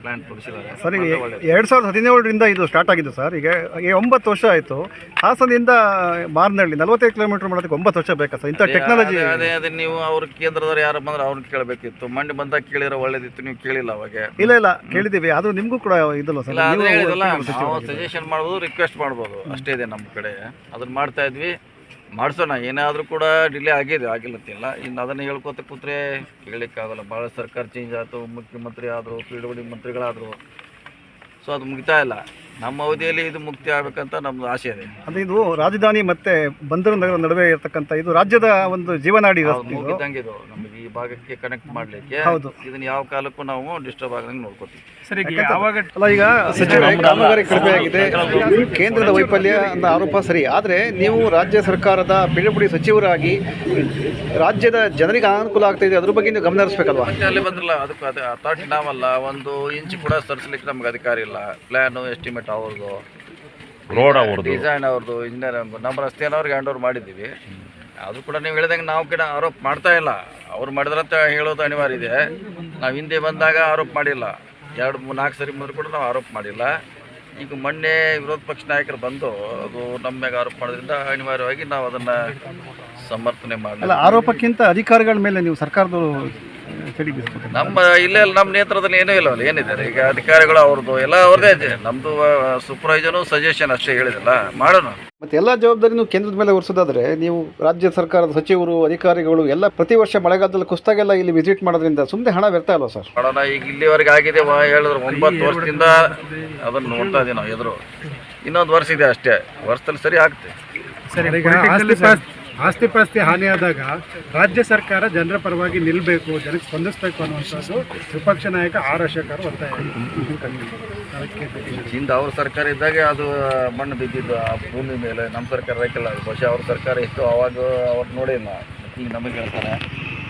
Plan ತೋರಿಸಿದ್ದಾರೆ sir ಈಗ 2017ರಿಂದ ಇದು ಸ್ಟಾರ್ಟ್ ಆಗಿದ್ದು ಸರ್. ಈಗ 9 ವರ್ಷ ಆಯಿತು. ಹಾಸನದಿಂದ ಮಾರ್ನಹಳ್ಳಿ 45 ಕಿಲೋಮೀಟರ್ ಮಾಡೋದಕ್ಕೆ 9 ವರ್ಷ ಬೇಕಾ ಸರ್? ಇಂಥ ಟೆಕ್ನಾಲಜಿ. ಅದೇ ನೀವು ಅವ್ರ ಕೇಂದ್ರದವ್ರು ಯಾರು ಬಂದ್ರೆ ಅವ್ರನ್ನ ಕೇಳಬೇಕಿತ್ತು. ಮಂಡಿ ಬಂದಾಗ ಕೇಳಿರೋ ಒಳ್ಳೇದಿತ್ತು, ನೀವು ಕೇಳಿಲ್ಲ ಅವಾಗ. ಇಲ್ಲ ಕೇಳಿದ್ದೀವಿ, ಆದರೂ ನಿಮಗೂ ಕೂಡ ಇದಲ್ಲ ಸರ್. ನಾವು ಸಜೆಷನ್ ಮಾಡ್ಬೋದು, ರಿಕ್ವೆಸ್ಟ್ ಮಾಡ್ಬೋದು, ಅಷ್ಟೇ ಇದೆ ನಮ್ಮ ಕಡೆ. ಅದನ್ನ ಮಾಡ್ತಾ ಇದ್ವಿ, ಮಾಡಿಸೋಣ. ಏನಾದರೂ ಕೂಡ ಡಿಲೇ ಆಗಿಲ್ಲತ್ತಿಲ್ಲ. ಇನ್ನು ಅದನ್ನು ಹೇಳ್ಕೊತ ಕೂತ್ರೆ ಕೇಳಲಿಕ್ಕಾಗಲ್ಲ. ಭಾಳ ಸರ್ಕಾರ ಚೇಂಜ್ ಆಯಿತು, ಮುಖ್ಯಮಂತ್ರಿ ಆದರು, PWD ಮಂತ್ರಿಗಳಾದರು. ಸೊ ಅದು ಮುಗಿತಾ ಇಲ್ಲ. ನಮ್ಮ ಅವಧಿಯಲ್ಲಿ ಇದು ಮುಕ್ತಿ ಆಗಬೇಕಂತ ನಮ್ಮದು ಆಸೆ ಇದೆ. ಅಂದರೆ ಇದು ರಾಜಧಾನಿ ಮತ್ತು ಬಂದರು ನಗರ ನಡುವೆ ಇರತಕ್ಕಂಥ ಇದು ರಾಜ್ಯದ ಒಂದು ಜೀವನಾಡಿ. ಮುಗಿದಂಗೆ ಇದು ನಮಗೆ ಈ ಭಾಗಕ್ಕೆ ಕನೆಕ್ಟ್ ಮಾಡಲಿಕ್ಕೆ. ಹೌದು, ಇದನ್ನು ಯಾವ ಕಾಲಕ್ಕೂ ನಾವು ಡಿಸ್ಟರ್ಬ್ ಆಗದಂಗೆ ನೋಡ್ಕೋತೀವಿ. ಸರಿ, ಅಲ್ಲ ಈಗ ಕಾಮಗಾರಿ ಕಡಿಮೆ ಆಗಿದೆ, ಕೇಂದ್ರದ ವೈಫಲ್ಯ ಅಂತ ಆರೋಪ ಸರಿ. ಆದರೆ ನೀವು ರಾಜ್ಯ ಸರ್ಕಾರದ PWD ಸಚಿವರಾಗಿ ರಾಜ್ಯದ ಜನರಿಗೆ ಅನುಕೂಲ ಆಗ್ತಾ ಇದೆ, ಅದ್ರ ಬಗ್ಗೆ ನೀವು ಗಮನ ಹರಿಸಬೇಕಲ್ವಾ? ಅಲ್ಲಿ ಬಂದ್ರಲ್ಲ, ಅದಕ್ಕೆ ಅದು ಅಥಾರಿಟಿ ನಾವಲ್ಲ. 1 ಇಂಚ್ ಕೂಡ ಸರಿಸಲಿಕ್ಕೆ ನಮ್ಗೆ ಅಧಿಕಾರ ಇಲ್ಲ. ಪ್ಲ್ಯಾನು, ಎಸ್ಟಿಮೇಟ್ ಅವ್ರದ್ದು, ರೋಡ್ ಅವ್ರದ್ದು, ಡಿಸೈನ್ ಅವ್ರದ್ದು, ಇಂಜಿನಿಯರ್ ನಮ್ಮ ರಸ್ತೆಯವ್ರಿಗೆ ಹ್ಯಾಂಡ್ ಓವರ್ ಮಾಡಿದ್ದೀವಿ. ಅದು ಕೂಡ ನೀವು ಹೇಳಿದಂಗೆ ನಾವು ಕೂಡ ಆರೋಪ ಮಾಡ್ತಾ ಇಲ್ಲ. ಅವ್ರು ಮಾಡಿದ್ರಂತ ಹೇಳೋದು ಅನಿವಾರ್ಯ ಇದೆ. ನಾವು ಹಿಂದೆ ಬಂದಾಗ ಆರೋಪ ಮಾಡಿಲ್ಲ. 2-4 ಸರಿ ಮುಂದೆ ಕೂಡ ನಾವು ಆರೋಪ ಮಾಡಿಲ್ಲ. ಈಗ ಮೊನ್ನೆ ವಿರೋಧ ಪಕ್ಷ ನಾಯಕರು ಬಂದು ಅದು ನಮ್ಮ ಮೇಲೆ ಆರೋಪ ಮಾಡೋದ್ರಿಂದ ಅನಿವಾರ್ಯವಾಗಿ ನಾವು ಅದನ್ನು ಸಮರ್ಥನೆ ಮಾಡಲ್ಲ. ಆರೋಪಕ್ಕಿಂತ ಅಧಿಕಾರಿಗಳ ಮೇಲೆ ನೀವು ಸರ್ಕಾರದವರು ನಮ್ಮ ಇಲ್ಲೇ ನಮ್ಮ ನೇತೃತ್ವದಲ್ಲಿ ಏನೂ ಇಲ್ಲ. ಏನಿದ್ದಾರೆ ಈಗ ಅಧಿಕಾರಿಗಳು ಅವ್ರದ್ದು ಎಲ್ಲ ಅವ್ರದ್ದೇ ಇದೆ. ನಮ್ಮದು ಸೂಪರ್ವೈಸರು ಸಜೆಷನ್ ಅಷ್ಟೇ ಹೇಳಿದಲ್ಲ, ಮಾಡೋಣ. ಮತ್ತು ಎಲ್ಲ ಜವಾಬ್ದಾರಿನೂ ಕೇಂದ್ರದ ಮೇಲೆ ಹೊರಿಸೋದಾದರೆ ನೀವು ರಾಜ್ಯ ಸರ್ಕಾರದ ಸಚಿವರು, ಅಧಿಕಾರಿಗಳು ಎಲ್ಲ ಪ್ರತಿ ವರ್ಷ ಮಳೆಗಾಲದಲ್ಲಿ ಕುಸ್ತಾಗೆಲ್ಲ ಇಲ್ಲಿ ವಿಸಿಟ್ ಮಾಡೋದ್ರಿಂದ ಸುಮ್ಮನೆ ಹಣ ವ್ಯರ್ಥ ಅಲ್ವಾ ಸರ್? ಮಾಡೋಣ. ಈಗ ಇಲ್ಲಿವರೆಗೆ ಆಗಿದೆ ಹೇಳಿದ್ರು 9 ವರ್ಷದಿಂದ ಅದನ್ನು ನೋಡ್ತಾ ಇದ್ದೀವಿ ನಾವು. ಎದುರು ಇನ್ನೊಂದು ವರ್ಷ ಇದೆ ಅಷ್ಟೇ. ವರ್ಷದಲ್ಲಿ ಸರಿ ಆಗ್ತದೆ. ಆಸ್ತಿ ಪಾಸ್ತಿ ಹಾನಿಯಾದಾಗ ರಾಜ್ಯ ಸರ್ಕಾರ ಜನರ ಪರವಾಗಿ ನಿಲ್ಲಬೇಕು, ಜನಕ್ಕೆ ಸ್ಪಂದಿಸಬೇಕು ಅನ್ನುವಂಥದ್ದು ವಿಪಕ್ಷ ನಾಯಕ ಆರ್ ಅಶೋಕ್ ಒತ್ತಾಯ. ಹಿಂದೆ ಅವ್ರ ಸರ್ಕಾರ ಇದ್ದಾಗ ಅದು ಮಣ್ಣು ಬಿದ್ದಿದ್ದು ಆ ಭೂಮಿ ಮೇಲೆ. ನಮ್ಮ ಸರ್ಕಾರ ಬೇಕಿಲ್ಲ. ಬಹುಶಃ ಅವ್ರ ಸರ್ಕಾರ ಇತ್ತು, ಅವಾಗ ಅವ್ರು ನೋಡಿಲ್ಲ. ಈಗ ನಮಗೆ ಹೇಳ್ತಾರೆ.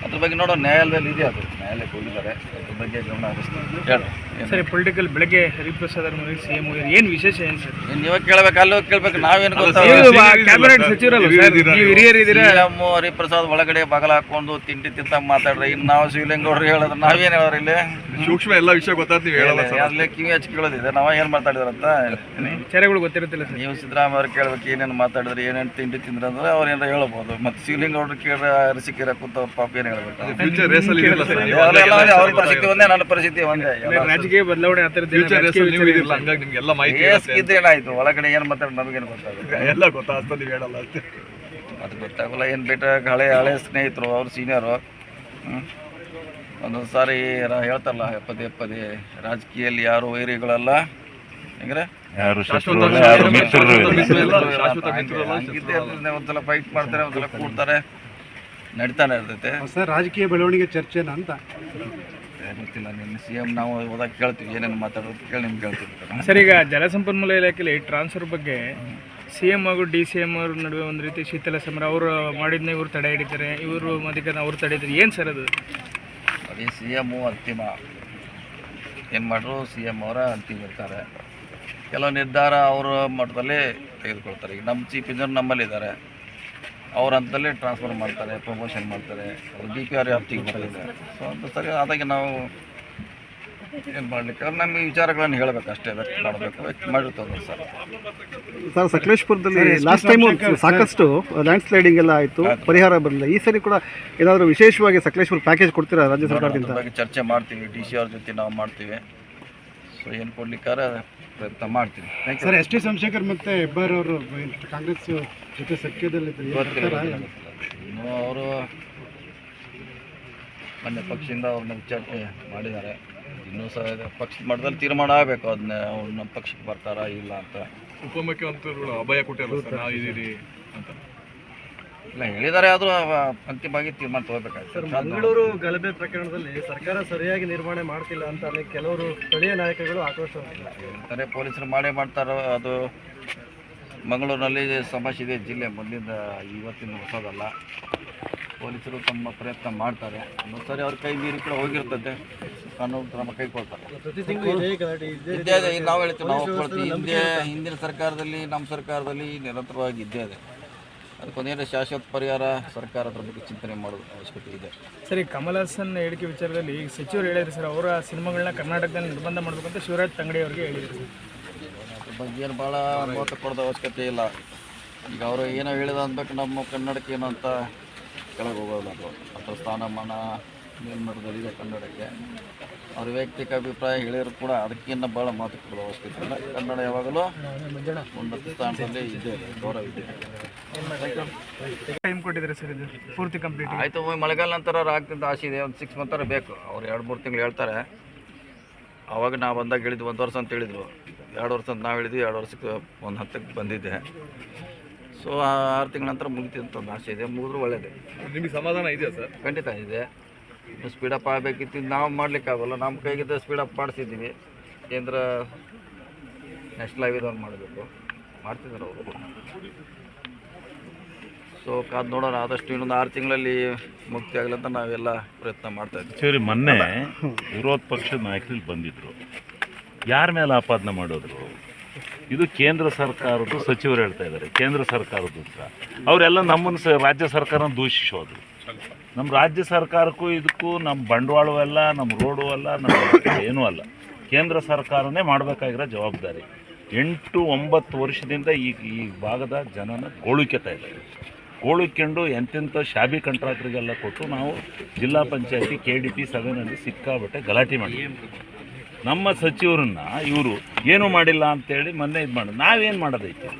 ಅದ್ರ ಬಗ್ಗೆ ನೋಡೋ ನ್ಯಾಯಾಲಯದಲ್ಲಿ ಇದೆ. ಅದು ನ್ಯಾಯಾಲಯಕ್ಕೆ ಹೋಗಿದ್ದಾರೆ. ಅದ್ರ ಬಗ್ಗೆ ಗಮನ ಹರಿಸ್ತೀವಿ. ಹೇಳಿ ಸರಿ. ಪೊಲಿಟಿಕಲ್ ಬೆಳಗ್ಗೆ ಹರಿಪ್ರಸಾದ್ ಅವರು CM ಏನು ವಿಶೇಷ ಏನು ಸರ್? ನೀವೇ ಕೇಳಬೇಕು, ಅಲ್ಲಿ ಹೋಗಿ ಕೇಳಬೇಕು. ನಾವೇನು ಕ್ಯಾಬಿನೆಟ್ ಸಚಿವರಲ್ಲ ಸರ್, ನೀವು ಹಿರಿಯರಿದ್ದೀರಾ. ಹರಿಪ್ರಸಾದ್ ಒಳಗಡೆ ಬಗಲ ಹಾಕೊಂಡು ತಿಂಡಿ ತಿಂತ ಮಾತಾಡ್ರಿ. ಇನ್ನು ನಾವು ಶಿವಲಿಂಗೌಡರು ಹೇಳಿದ್ರೆ ನಾವೇನು ಹೇಳೋರು ಇಲ್ಲಿ? ಸೂಕ್ಷ್ಮ ಎಲ್ಲ ವಿಷಯ ಗೊತ್ತಾಗ್ತೀವಿ. ಅಲ್ಲಿ ಕಿವಿ ಹಚ್ಚಿ ಕೇಳೋದಿದೆ. ನಾವ ಏನು ಮಾತಾಡಿದ್ರಂತ ವಿಚಾರಗಳು ಗೊತ್ತಿರುತ್ತಿಲ್ಲ ಸರ್. ನೀವು ಸಿದ್ದರಾಮಯ್ಯ ಅವ್ರು ಕೇಳ್ಬೇಕು, ಏನೇನು ಮಾತಾಡಿದ್ರೆ, ಏನೇನು ತಿಂಡಿ ತಿಂದ್ರೆ ಅಂದ್ರೆ ಅವ್ರು ಏನಾರ ಹೇಳ್ಬೋದು. ಮತ್ತು ಶಿವಲಿಂಗೌಡರು ಕೇಳ ಅರಸಿಕೆರ ಕೂತ ಪಾಪ ಏನು ಹೇಳ್ಬೇಕು? ಅವ್ರ ಪರಿಸ್ಥಿತಿ ಒಂದೇ, ನನ್ನ ಪರಿಸ್ಥಿತಿ ಒಂದೇ. ರಾಜಕೀಯ ಬದಲಾವಣೆ ಇದ್ರೆ ಏನಾಯ್ತು? ಒಳಗಡೆ ಏನು ಮಾತಾಡೋದು ನಮಗೇನು ಗೊತ್ತಾಗುತ್ತೆ? ಎಲ್ಲ ಗೊತ್ತಾಗ್ತದೆ, ನೀವು ಹೇಳಲ್ಲ ಅಷ್ಟೇ. ಅದು ಗೊತ್ತಾಗಲ್ಲ. ಏನು ಬೇಟ ಹಳೆ ಸ್ನೇಹಿತರು, ಅವ್ರು ಸೀನಿಯರು. ಒಂದೊಂದು ಸಾರಿ ಹೇಳ್ತಾರಲ್ಲ, ಪದೇ ರಾಜಕೀಯಲ್ಲಿ ಯಾರು ವೈರಿಗಳಲ್ಲ, ಹೆಂಗ್ರೆ ಒಂದ್ಸಲ ಫೈಟ್ ಮಾಡ್ತಾರೆ, ಒಂದ್ಸಲ ಕೂಡ್ತಾರೆ, ನಡೀತಾನೆ ಇರ್ತೈತೆ. ಸರ್, ರಾಜಕೀಯ ಬೆಳವಣಿಗೆ ಚರ್ಚೆನ ಅಂತ ಗೊತ್ತಿಲ್ಲ. ನಿನ್ನ CM ನಾವು ಹೋದಾಗ ಕೇಳ್ತೀವಿ, ಏನೇನು ಮಾತಾಡೋದು ಕೇಳಿ ನಿಮ್ಗೆ ಕೇಳ್ತೀವಿ. ಸರ್, ಈಗ ಜಲಸಂಪನ್ಮೂಲ ಇಲಾಖೆಯಲ್ಲಿ ಟ್ರಾನ್ಸ್ಫರ್ ಬಗ್ಗೆ CM ಹಾಗೂ DCM ಅವ್ರ ನಡುವೆ ಒಂದು ರೀತಿ ಶೀತಲ ಸಮರ. ಅವರು ಮಾಡಿದ್ನ ಇವ್ರು ತಡೆ ಹಿಡಿತಾರೆ, ಇವರು ಮಧ್ಯಕ್ಕೆ ಅವ್ರು ತಡೆ ಹಿಡಿತಾರೆ. ಏನು ಸರ್ ಅದು? ಅದೇ CM ಅಂತಿಮ ಏನು ಮಾಡ್ರು, CM ಅವರ ಅಂತಿಮ ಇರ್ತಾರೆ. ಕೆಲವು ನಿರ್ಧಾರ ಅವರ ಮಟ್ಟದಲ್ಲೇ ತೆಗೆದುಕೊಳ್ತಾರೆ. ಈಗ ನಮ್ಮ ಚೀಫ್ ಇಂಜಿನಿಯರ್ ನಮ್ಮಲ್ಲಿದ್ದಾರೆ, ಅವ್ರ ಹಂತದಲ್ಲೇ ಟ್ರಾನ್ಸ್ಫರ್ ಮಾಡ್ತಾರೆ, ಪ್ರಮೋಷನ್ ಮಾಡ್ತಾರೆ. ಅವರು DPR ವ್ಯಾಪ್ತಿಗೆ ಬರ್ತಿದ್ದಾರೆ. ಸೊ ಅಂತ ಸರಿ ಆದಾಗೆ ನಾವು ಏನು ಮಾಡಲಿಕ್ಕೆ ನಮ್ಮ ಈ ವಿಚಾರಗಳನ್ನು ಹೇಳಬೇಕು ಅಷ್ಟೇ, ವ್ಯಕ್ತ ಮಾಡಬೇಕು, ವ್ಯಕ್ತ ಮಾಡಿರ್ತದೆ ಸರ್. ಸಕಲೇಶ್ಪುರದಲ್ಲಿ ಲಾಸ್ಟ್ ಟೈಮು ಸಾಕಷ್ಟು ಲ್ಯಾಂಡ್ ಸ್ಲೈಡಿಂಗ್ ಎಲ್ಲ ಆಯಿತು, ಪರಿಹಾರ ಬರಲಿಲ್ಲ. ಈ ಸರಿ ಕೂಡ ಏನಾದರೂ ವಿಶೇಷವಾಗಿ ಸಕಲೇಶ್ಪುರ ಪ್ಯಾಕೇಜ್ ಕೊಡ್ತೀರಾ ರಾಜ್ಯ ಸರ್ಕಾರದಿಂದ? ಬಗ್ಗೆ ಚರ್ಚೆ ಮಾಡ್ತೀವಿ, DC ಅವ್ರ ಜೊತೆ ನಾವು ಮಾಡ್ತೀವಿ. ಸೊ ಏನು ಕೊಡ್ಲಿಕ್ಕಾರ ಪ್ರಯತ್ನ ಮಾಡ್ತೀವಿ. ಸರ್, ST ಸೋಮಶೇಖರ್ ಮತ್ತು ಹೆಬ್ಬಾರ್ ಅವರು ಕಾಂಗ್ರೆಸ್ ಜೊತೆ ಸಖ್ಯದಲ್ಲಿ ಇನ್ನು ಅವರು ಮೊನ್ನೆ ಪಕ್ಷದಿಂದ ಅವ್ರನ್ನ ವಿಚಾರಣೆ ಮಾಡಿದ್ದಾರೆ. ಇನ್ನೂ ಸಹ ಪಕ್ಷದ ಮಟ್ಟದಲ್ಲಿ ತೀರ್ಮಾನ ಆಗಬೇಕು, ಅದನ್ನ ಅವ್ರು ನಮ್ಮ ಪಕ್ಷಕ್ಕೆ ಬರ್ತಾರಾ ಇಲ್ಲ ಅಂತ. ಉಪಮುಖ್ಯಮಂತ್ರಿಗಳು ಅಭಯ ಕೊಟ್ಟಿರಲ್ಲ ನಾವು ಇದ್ದೀರಿ ಅಂತ ಇಲ್ಲ ಹೇಳಿದ್ದಾರೆ. ಆದರೂ ಅಂತಿಮವಾಗಿ ತೀರ್ಮಾನ ತಗೋಬೇಕಾಗ್ತದೆ. ಸರ್, ಮಂಗಳೂರು ಗಲಭೆ ಪ್ರಕರಣದಲ್ಲಿ ಸರ್ಕಾರ ಸರಿಯಾಗಿ ನಿರ್ವಹಣೆ ಮಾಡ್ತಿಲ್ಲ ಅಂತ ಕೆಲವರು ಸ್ಥಳೀಯ ನಾಯಕರುಗಳು ಆಕ್ರೋಶ ಹೇಳ್ತಾರೆ. ಪೊಲೀಸರು ಮಾಡ್ತಾರೋ. ಅದು ಮಂಗಳೂರಿನಲ್ಲಿ ಸಮಸ್ಯೆ ಇದೆ ಜಿಲ್ಲೆ, ಮೊದಲಿಂದ ಇವತ್ತಿನ ಹೊಸದಲ್ಲ. ಪೊಲೀಸರು ತಮ್ಮ ಪ್ರಯತ್ನ ಮಾಡ್ತಾರೆ. ಇನ್ನೊಂದು ಸರಿ ಅವ್ರ ಕೈ ಮೀರಿ ಕೂಡ ಹೋಗಿರ್ತದೆ, ಕಾನೂನು ಕ್ರಮ ಕೈಗೊಳ್ತಾರೆ. ನಾವು ಹೇಳ್ತೀವಿ, ನಾವು ಒಪ್ಕೊಳ್ತೀವಿ. ಹಿಂದಿನ ಸರ್ಕಾರದಲ್ಲಿ, ನಮ್ಮ ಸರ್ಕಾರದಲ್ಲಿ ನಿರಂತರವಾಗಿ ಇದ್ದೇ ಇದೆ. ಅದಕ್ಕೊಂದೇನು ಶಾಶ್ವತ ಪರಿಹಾರ ಸರ್ಕಾರ ಅದ್ರ ಬಗ್ಗೆ ಚಿಂತನೆ ಮಾಡೋದು ಅವಶ್ಯಕತೆ ಇದೆ. ಸರಿ, ಕಮಲ್ ಹಾಸನ್ ಹೇಳಿಕೆ ವಿಚಾರದಲ್ಲಿ ಈಗ ಸಚಿವರು ಹೇಳಿದ್ರು ಸರ್, ಅವರ ಸಿನಿಮಾಗಳನ್ನ ಕರ್ನಾಟಕದಲ್ಲಿ ನಿರ್ಬಂಧ ಮಾಡಬೇಕಂತ ಶಿವರಾಜ್ ತಂಗಡಿ ಅವರಿಗೆ ಹೇಳಿದ್ರು ಸರ್. ಅದ್ರ ಬಗ್ಗೆ ಏನು ಭಾಳ ಮಹತ್ವ ಕೊಡೋದು ಅವಶ್ಯಕತೆ ಇಲ್ಲ. ಈಗ ಅವರು ಏನೋ ಹೇಳಿದ ಅಂದ್ಬೇಕು ನಮ್ಮ ಕನ್ನಡಕ್ಕೆ ಏನು ಅಂತ ಕೆಳಗೆ ಹೋಗೋಲ್ಲ. ಅದು ಅಥವಾ ಸ್ಥಾನಮಾನ ಮೇಲ್ಮಟ್ಟದಲ್ಲಿದೆ ಕನ್ನಡಕ್ಕೆ. ಅವ್ರ ವೈಯಕ್ತಿಕ ಅಭಿಪ್ರಾಯ ಹೇಳಿದ್ರು ಕೂಡ ಅದಕ್ಕಿಂತ ಭಾಳ ಮಹತ್ವ ಕೊಡೋದು ಅವಶ್ಯಕತೆ ಇಲ್ಲ. ಕನ್ನಡ ಯಾವಾಗಲೂ ಉನ್ನತ ಸ್ಥಾನದಲ್ಲಿ ಇದೆ, ಗೌರವ ಇದೆ. ಟೈಮ್ ಕೊಟ್ಟಿದ್ದಾರೆ ಸರ್, ಇದು ಪೂರ್ತಿ ಕಂಪ್ಲೀಟ್ ಆಯಿತು. ಮಳೆಗಾಲ ನಂತರ ಆಗ್ತಿದ್ದ ಆಸೆ ಇದೆ. ಒಂದು 6 ಮಂತ್ ಬೇಕು. ಅವ್ರು 2-3 ತಿಂಗಳು ಹೇಳ್ತಾರೆ. ಆವಾಗ ನಾವು ಬಂದಾಗ ಹೇಳಿದ್ವಿ 1 ವರ್ಷ ಅಂತ ಹೇಳಿದ್ರು. 2 ವರ್ಷ ಅಂತ ನಾವು ಹೇಳಿದ್ವಿ. 2 ವರ್ಷಕ್ಕೆ ಒಂದು ಹಂತಕ್ಕೆ ಬಂದಿದ್ದೆ. ಸೊ 6 ತಿಂಗಳ ನಂತರ ಮುಗಿತೀವಿ ಅಂತ ಒಂದು ಆಸೆ ಇದೆ. ಮುಗಿದ್ರು ಒಳ್ಳೆಯದೇ. ನಿಮಗೆ ಸಮಾಧಾನ ಇದೆಯಾ ಸರ್? ಖಂಡಿತ ಇದೆ. ಸ್ಪೀಡಪ್ ಆಗಬೇಕಿತ್ತು, ನಾವು ಮಾಡಲಿಕ್ಕಾಗಲ್ಲ. ನಮ್ಮ ಕೈಗಿದ್ದ ಸ್ಪೀಡಪ್ ಮಾಡಿಸಿದ್ದೀವಿ. ಕೇಂದ್ರ ನ್ಯಾಷನಲ್ ಹೈವೇದವ್ರು ಮಾಡಬೇಕು, ಮಾಡ್ತಿದ್ದಾರೆ ಅವರು. ಸೊ ಕಾದು ನೋಡೋಣ. ಆದಷ್ಟು ಇನ್ನೊಂದು 6 ತಿಂಗಳಲ್ಲಿ ಮುಕ್ತಿ ಆಗಲಿ ಅಂತ ನಾವೆಲ್ಲ ಪ್ರಯತ್ನ ಮಾಡ್ತಾಯಿದ್ವಿ. ಸರಿ, ಮೊನ್ನೆ ವಿರೋಧ ಪಕ್ಷದ ನಾಯಕರಲ್ಲಿ ಬಂದಿದ್ದರು. ಯಾರ ಮೇಲೆ ಆಪಾದನೆ ಮಾಡೋದ್ರು? ಇದು ಕೇಂದ್ರ ಸರ್ಕಾರದ ಸಚಿವರು ಹೇಳ್ತಾ ಇದ್ದಾರೆ, ಕೇಂದ್ರ ಸರ್ಕಾರದ ಅಂತ. ಅವರೆಲ್ಲ ನಮ್ಮನ್ನು ರಾಜ್ಯ ಸರ್ಕಾರನ ದೂಷಿಸೋದು. ನಮ್ಮ ರಾಜ್ಯ ಸರ್ಕಾರಕ್ಕೂ ಇದಕ್ಕೂ ನಮ್ಮ ಬಂಡವಾಳವೂ ಅಲ್ಲ, ನಮ್ಮ ರೋಡು ಅಲ್ಲ, ನಮ್ಮ ಏನೂ ಅಲ್ಲ. ಕೇಂದ್ರ ಸರ್ಕಾರನೇ ಮಾಡಬೇಕಾಗಿರೋ ಜವಾಬ್ದಾರಿ. 8-9 ವರ್ಷದಿಂದ ಈ ಭಾಗದ ಜನನ ಗೋಳುಕೆತಾ ಇದ್ದಾರೆ. ಗೋಳುಕೊಂಡು ಎಂತೆಂಥ ಶಾಬಿ ಕಾಂಟ್ರಾಕ್ಟ್ರಿಗೆಲ್ಲ ಕೊಟ್ಟು ನಾವು ಜಿಲ್ಲಾ ಪಂಚಾಯತಿ KDP ಸಭೆಯಲ್ಲಿ ಸಿಕ್ಕಾಬಟ್ಟೆ ಗಲಾಟೆ ಮಾಡಿದ್ವಿ. ನಮ್ಮ ಸಚಿವರನ್ನ ಇವರು ಏನೂ ಮಾಡಿಲ್ಲ ಅಂತೇಳಿ ಮೊನ್ನೆ ಇದು ಮಾಡೋದು. ನಾವೇನು ಮಾಡೋದೈತೆ?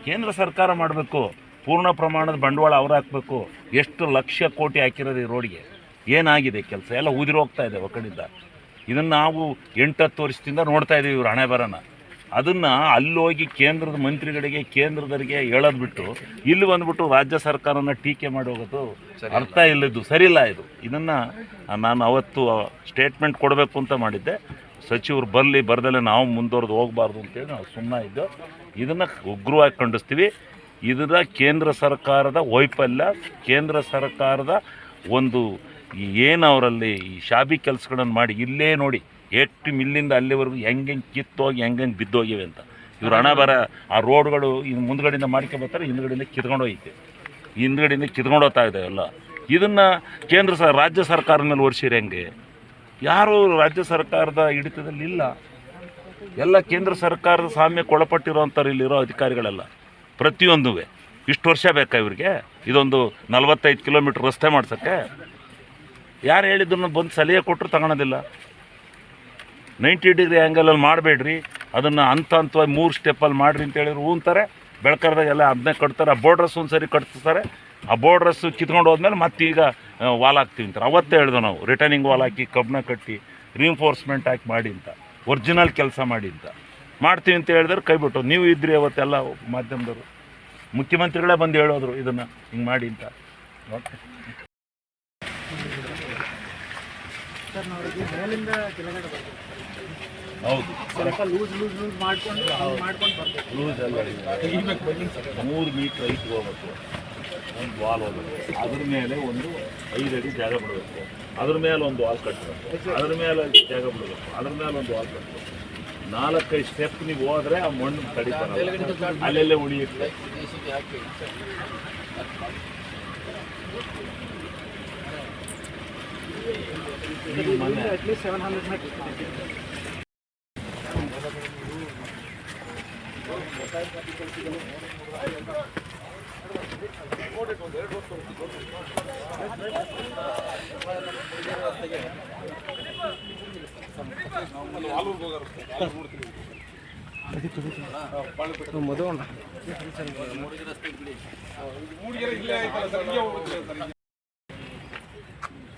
ಕೇಂದ್ರ ಸರ್ಕಾರ ಮಾಡಬೇಕು. ಪೂರ್ಣ ಪ್ರಮಾಣದ ಬಂಡವಾಳ ಅವ್ರು ಹಾಕಬೇಕು. ಎಷ್ಟು ಲಕ್ಷ ಕೋಟಿ ಹಾಕಿರೋದು ಈ ರೋಡ್ಗೆ? ಏನಾಗಿದೆ ಕೆಲಸ? ಎಲ್ಲ ಉದಿರೋಗ್ತಾ ಇದೆ ಒಕ್ಕಡಿಂದ. ಇದನ್ನು ನಾವು 8-10 ವರ್ಷದಿಂದ ನೋಡ್ತಾ ಇದ್ದೀವಿ ಇವ್ರು ಹಣೆ ಬರೋಣ. ಅದನ್ನು ಅಲ್ಲೋಗಿ ಕೇಂದ್ರದ ಮಂತ್ರಿಗಳಿಗೆ, ಕೇಂದ್ರದವರಿಗೆ ಹೇಳೋದು ಬಿಟ್ಟು ಇಲ್ಲಿ ಬಂದುಬಿಟ್ಟು ರಾಜ್ಯ ಸರ್ಕಾರನ ಟೀಕೆ ಮಾಡಿ ಹೋಗೋದು ಅರ್ಥ ಇಲ್ಲದ್ದು, ಸರಿಯಿಲ್ಲ ಇದು. ಇದನ್ನು ನಾನು ಅವತ್ತು ಸ್ಟೇಟ್ಮೆಂಟ್ ಕೊಡಬೇಕು ಅಂತ ಮಾಡಿದ್ದೆ. ಸಚಿವರು ಬರ್ದಲ್ಲೇ ನಾವು ಮುಂದುವರೆದು ಹೋಗಬಾರ್ದು ಅಂತೇಳಿ ನಾವು ಸುಮ್ಮನೆ ಇದ್ದು. ಇದನ್ನು ಉಗ್ರವಾಗಿ ಖಂಡಿಸ್ತೀವಿ. ಇದರ ಕೇಂದ್ರ ಸರ್ಕಾರದ ವೈಫಲ್ಯ, ಕೇಂದ್ರ ಸರ್ಕಾರದ ಒಂದು ಏನು ಅವರಲ್ಲಿ ಈ ಶಾಬಿ ಕೆಲಸಗಳನ್ನು ಮಾಡಿ ಇಲ್ಲೇ ನೋಡಿ ಎಷ್ಟು ಮಿಲ್ಲಿಂದ ಅಲ್ಲಿವರೆಗೂ ಹೆಂಗೆ ಕಿತ್ತೋಗಿ ಹೆಂಗೆ ಬಿದ್ದೋಗಿವೆ ಅಂತ. ಇವ್ರು ಹಣ ಬರ ಆ ರೋಡ್ಗಳು ಇನ್ನು ಮುಂದ್ಗಡೆಯಿಂದ ಮಾಡ್ಕೊಬರ್ತಾರೆ, ಹಿಂದ್ಗಡೆಯಿಂದ ಕಿತ್ಕೊಂಡು ಹೋಯ್ತೆ, ಹಿಂದ್ಗಡೆಯಿಂದ ಕಿತ್ಕೊಂಡು ಹೋಗ್ತಾ ಇದೆ ಎಲ್ಲ. ಇದನ್ನು ರಾಜ್ಯ ಸರ್ಕಾರದ ಮೇಲೆ ಒರೆಸಿರಿ ಹೆಂಗೆ? ಯಾರೂ ರಾಜ್ಯ ಸರ್ಕಾರದ ಹಿಡಿತದಲ್ಲಿ ಇಲ್ಲ. ಎಲ್ಲ ಕೇಂದ್ರ ಸರ್ಕಾರದ ಸಾಮ್ಯಕ್ಕೆ ಒಳಪಟ್ಟಿರೋಂಥವ್ರು ಇಲ್ಲಿರೋ ಅಧಿಕಾರಿಗಳೆಲ್ಲ. ಪ್ರತಿಯೊಂದು ಇಷ್ಟು ವರ್ಷ ಬೇಕಾ ಇವ್ರಿಗೆ? ಇದೊಂದು 45 ಕಿಲೋಮೀಟ್ರ್ ರಸ್ತೆ ಮಾಡ್ಸೋಕ್ಕೆ ಯಾರು ಹೇಳಿದ್ರು ಬಂದು ಸಲಹೆ ಕೊಟ್ಟರು ತಗೊಳೋದಿಲ್ಲ. 90 ಡಿಗ್ರಿ ಆ್ಯಂಗಲಲ್ಲಿ ಮಾಡಬೇಡ್ರಿ, ಅದನ್ನು ಹಂತವಾಗಿ 3 ಸ್ಟೆಪ್ಪಲ್ಲಿ ಮಾಡಿರಿ ಅಂತ ಹೇಳಿದ್ರು ಹೂಂತಾರೆ. ಬೆಳಕರ್ದಾಗೆಲ್ಲ ಅದನ್ನೇ ಕಟ್ತಾರೆ. ಆ ಬೋರ್ಡ್ರಸ್ ಒಂದು ಸರಿ ಕಟ್ತಾರೆ. ಆ ಬೋರ್ಡ್ರಸ್ಸು ಕಿತ್ಕೊಂಡು ಹೋದ್ಮೇಲೆ ಮತ್ತೆ ಈಗ ವಾಲ್ ಹಾಕ್ತೀವಿ ಅಂತಾರೆ. ಅವತ್ತೇ ಹೇಳಿದ್ವು ನಾವು, ರಿಟರ್ನಿಂಗ್ ವಾಲ್ ಹಾಕಿ ಕಬ್ಬನ್ನ ಕಟ್ಟಿ ರೀಇನ್ಫೋರ್ಸ್ಮೆಂಟ್ ಹಾಕಿ ಮಾಡಿ ಅಂತ, ಒರಿಜಿನಲ್ ಕೆಲಸ ಮಾಡಿ ಅಂತ ಮಾಡ್ತೀವಿ ಅಂತ ಹೇಳಿದ್ರೆ ಕೈಬಿಟ್ಟು. ನೀವು ಇದ್ರಿ ಅವತ್ತೆಲ್ಲ ಮಾಧ್ಯಮದವರು, ಮುಖ್ಯಮಂತ್ರಿಗಳೇ ಬಂದು ಹೇಳೋದ್ರು ಇದನ್ನು ಹಿಂಗೆ ಮಾಡಿ ಅಂತ. ಹೌದು, ಲೂಸ್ ಅಲ್ಲ, 3 ಮೀಟ್ರ್ ಐಟ್ಗೆ ಹೋಗ್ಬೇಕು, ಒಂದು ವಾಲ್ ಹೋಗ್ಬೇಕು, ಅದ್ರ ಮೇಲೆ ಒಂದು 5 ಅಡಿ ಜಾಗ ಬಿಡಬೇಕು, ಅದ್ರ ಮೇಲೆ ಒಂದು ವಾಲ್ ಕಟ್ಟಬೇಕು, ಅದ್ರ ಮೇಲೆ ಜಾಗ ಬಿಡಬೇಕು, ಅದ್ರ ಮೇಲೆ ಒಂದು ವಾಲ್ ಕಟ್ಟಬೇಕು. 4-5 ಸ್ಟೆಪ್ ನೀವು ಹೋದ್ರೆ ಆ ಮಣ್ಣು ತಡಿತಾರೆ, ಅಲ್ಲೆಲ್ಲೇ ಉಳಿಯುತ್ತೆ. At least 700 metre.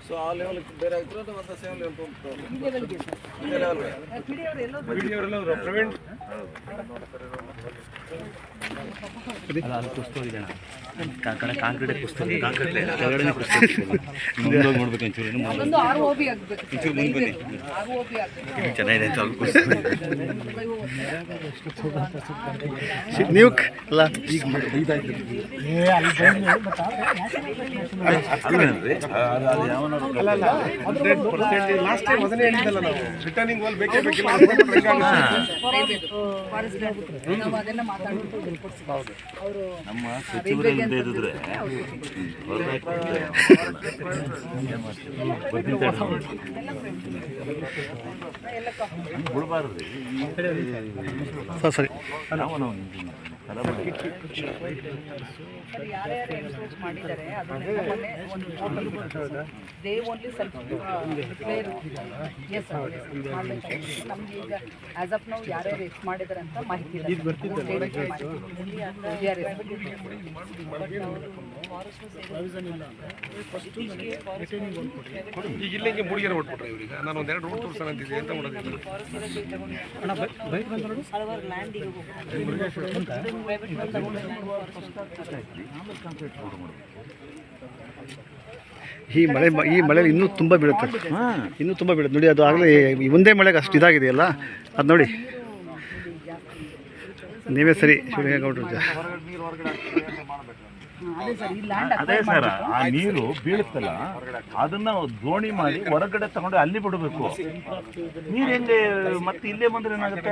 ಸೊ ಆ ಲೆವೆಲ್ ಬೇರೆ ಆಗ್ತದೆ ಅಥವಾ ಸೇಮ್ ಲೆವೆಲ್ ನೀವು ಅಲ್ಲ ಈಗ ಯಾವನ ಲಾಸ್ಟ್ ಟೈಮ್ ಅದನ್ನೇ ಹೇಳಿದ್ದಲ್ಲ ನಾವು ರಿಟರ್ನಿಂಗ್ ವಾಲ್ ಬೇಕೇ ಬೇಕಿಲ್ಲ ನಾವು ಅದನ್ನ ಮಾತಾಡ್ಬಿಟ್ಟು ಹೇಳ್ಕೊಡ್ತೀವಿ. ಅವರು ನಮ್ಮ ಸಚಿವರು ಇಲ್ಲದೆ ಇದ್ದಿದ್ರೆ ಬಿಡಬಾರ್ದು ಸರಿ ಸರ್ ಯಾರ್ಯಾರು ಎನ್ಕ್ರೋಚ್ ಮಾಡಿದ್ದಾರೆ ಅದನ್ನೆಲ್ಲ ಮೊನ್ನೆ ಒಂದು photo they only self declare yes sir ಮಾಡಬೇಕಾಗಿತ್ತು. ನಮ್ಗೆ ಈಗ ಆ್ಯಸ್ ಆಫ್ ನಾವು ಯಾರ್ಯಾರು ಎಷ್ಟು ಮಾಡಿದ್ದಾರೆ ಅಂತ ಮಾಹಿತಿ ಇದೆ. ಈಗ ಇಲ್ಲಿಗೆ ಮೂಡಿಗೆರೆ ಹೊಟ್ಬಿಟ್ರೆ ಇವ್ರಿಗೆ ನಾನು ಒಂದೆರಡು ರೋಡ್ ತೋರಿಸೋಣ ಅಂತಿದ್ದೆ ಅಂತ ಮಾಡೋದಿಲ್ಲ. ಹಲವಾರು ಲ್ಯಾಂಡಿಗೆ ಈ ಮಳೆಯಲ್ಲಿ ಇನ್ನೂ ತುಂಬ ಬೀಳುತ್ತೆ, ಇನ್ನೂ ತುಂಬ ಬೀಳುತ್ತೆ ನೋಡಿ. ಅದು ಆಗಲೇ ಒಂದೇ ಮಳೆಗೆ ಅಷ್ಟು ಇದಾಗಿದೆಯಲ್ಲ, ಅದು ನೋಡಿ ನೀವೇ ಸರಿ ಶಿವಲಿಂಗೇಗೌಡರು. ಅದೇ ಸರ್, ಆ ನೀರು ಬೀಳುತ್ತಲ್ಲ ಅದನ್ನ ದೋಣಿ ಮಾಡಿ ಹೊರಗಡೆ ತಗೊಂಡು ಅಲ್ಲಿ ಬಿಡಬೇಕು. ನೀರು ಹೆಂಗೆ ಮತ್ತೆ ಇಲ್ಲೇ ಬಂದ್ರೆ ಏನಾಗುತ್ತೆ?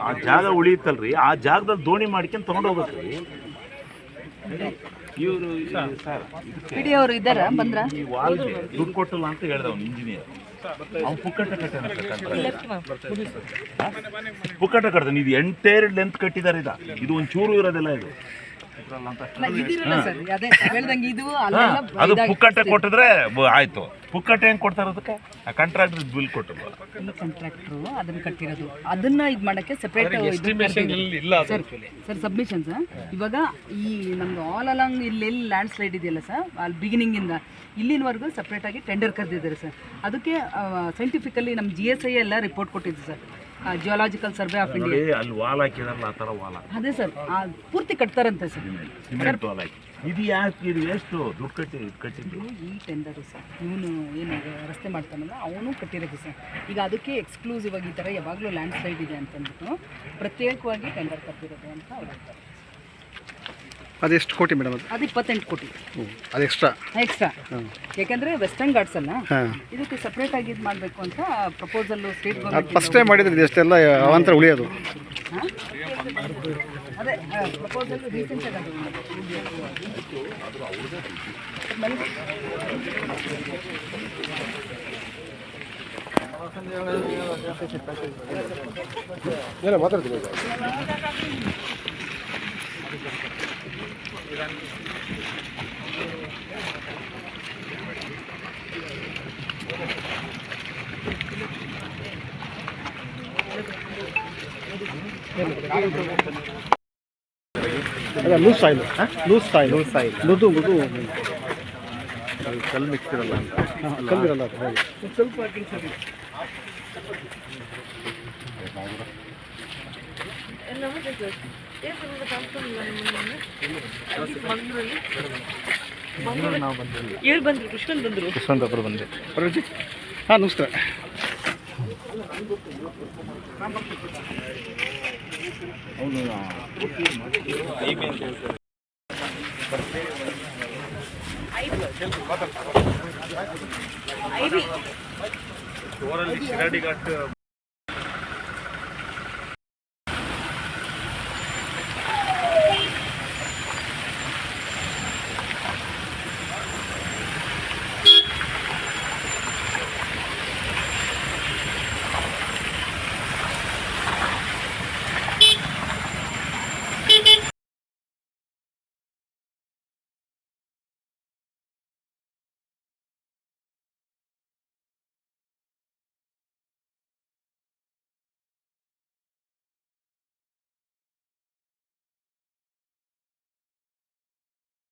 ಆ ಜಾಗ ಉಳಿಯುತ್ತಲ್ರಿ, ಆ ಜಾಗದಲ್ಲಿ ದೋಣಿ ಮಾಡ್ಕೊಂಡು ತಗೊಂಡು ಹೋಗ್ಬೇಕ್ರಿ. ಇವರು ಸರ್ ಪಿಡಿ ಅವರು ಇದ್ದಾರ ಬಂದ್ರ ಈ ವಾಲ್ಗೆ ದುಡ್ಡು ಕೊಟ್ಟಲ್ಲ ಅಂತ ಹೇಳ್ದ ಅವ್ನು ಇಂಜಿನಿಯರ್. ಅವ್ನು ಪುಕ್ಕಟ ಕಟ್ತಾನೆ. ಇದು ಎಂಟೈರ್ ಲೆಂತ್ ಕಟ್ಟಿದ್ದಾರೆ. ಇದು ಒಂದು ಚೂರು ಇರೋದಿಲ್ಲ ಇದು. ಅದು ಪುಕ್ಕಟ್ಟೆ ಕೊಟ್ಟಿದ್ರೆ ಆಯ್ತು. ಪುಕ್ಕಟ್ಟೆ ಹೆಂಗ್ ಕೊಡ್ತಾರೆ ಅದಕ್ಕೆ? ಆ ಕಾಂಟ್ರಾಕ್ಟರ್ ಬಿಲ್ ಕೊಟ್ಟರು. ಕಾಂಟ್ರಾಕ್ಟ್ರು ಅದನ್ನ ಕಟ್ಟಿರೋದು, ಅದನ್ನ ಇದು ಮಾಡಕ್ಕೆ ಸೆಪರೇಟ್ ಸರ್ ಸಬ್ಮಿಷನ್ಸ್. ಇವಾಗ ಈ ನಮ್ದು ಆಲ್ ಅಲಾಂಗ್ ಇಲ್ಲೆಲ್ಲಿ ಲ್ಯಾಂಡ್ ಸ್ಲೈಡ್ ಇದೆಯಲ್ಲ ಸರ್, ಅಲ್ಲಿ ಬಿಗಿನಿಂಗ್ ಇಂದ ಇಲ್ಲಿನವರೆಗೂ ಸಪ್ರೇಟ್ ಆಗಿ ಟೆಂಡರ್ ಕರೆದಿದ್ದಾರೆ ಸರ್. ಅದಕ್ಕೆ ಸೈಂಟಿಫಿಕಲಿ ನಮ್ಮ GSI ಎಲ್ಲ ರಿಪೋರ್ಟ್ ಕೊಟ್ಟಿದ್ದು sir, geological survey of India. ಅಲ್ಲಿ ವಾಲ್ ಹಾಕಿದಾರಲ್ಲ, ಆ ಥರ ವಾಲ್ ಅದೇ ಸರ್, ಪೂರ್ತಿ ಕಟ್ತಾರಂತೆ ಸರ್. ಸಿಮೆಂಟ್ ವಾಲ್ ಹಾಕಿ. ಇದು ಯಾಕೆ? ಇದು ಎಷ್ಟು ದುಡ್ಡು ಕಟ್ಟಿದ್ದು? ಈ ಟೆಂಡರು ಸರ್, ಇವನು ಏನು ರಸ್ತೆ ಮಾಡ್ತಾನಲ್ಲ ಅವನು ಕಟ್ಟಿರೋದು ಸರ್. ಈಗ ಅದಕ್ಕೆ ಎಕ್ಸ್ಕ್ಲೂಸಿವ್ ಆಗಿ ಈ ಥರ ಯಾವಾಗಲೂ ಲ್ಯಾಂಡ್ ಸ್ಲೈಡ್ ಇದೆ ಅಂತಂದ್ಬಿಟ್ಟು ಪ್ರತ್ಯೇಕವಾಗಿ ಟೆಂಡರ್ ಕಟ್ಟಿರೋದು ಅಂತ ಅವ್ರು ಹೇಳ್ತಾರೆ. ಅದೆಷ್ಟು ಕೋಟಿ ಮೇಡಮ್? ಅದು 28 ಕೋಟಿ. ಅದು ಎಕ್ಸ್ಟ್ರಾ. ಯಾಕಂದರೆ ವೆಸ್ಟರ್ನ್ ಘಾಟ್ಸ್ ಅಲ್ಲ, ಇದಕ್ಕೆ ಸಪ್ರೇಟ್ ಆಗಿ ಇದು ಮಾಡಬೇಕು ಅಂತ ಪ್ರಪೋಸಲ್ ಸ್ಟೇಟ್ ಅದು ಗೌರ್ಮೆಂಟ್ ಫಸ್ಟ್ ಟೈಮ್ ಮಾಡಿದ್ರೆ ಇದೆಷ್ಟೆಲ್ಲ ಅವಾಂತರ ಉಳಿಯೋದು. ಅದೇ ಪ್ರಪೋಸಲ್ ರೀಸೆಂಟಾಗಿ ಅದು ಏನೋ ಮಾತಾಡ್ತೀವಿ. ಅಲ್ಲ ಲೂಸ್ ಸಾಯಿಲ್, ಮೃದು ಕಲ್ಲು ಮಿಕ್ಸ್ ಇರಲ್ಲ ಅಂತ. ಕಲ್ಲಿರಲ್ಲ ಅದು ಹಾಗೆ ಸ್ವಲ್ಪ ಹಾಕಿ ಸರಿ. ಯಶವಂತ ಒಬ್ಬರು ಬಂದೆ. ಹಾಂ ನಮಸ್ಕಾರ. ಶಿರಾಡಿ ಘಾಟ್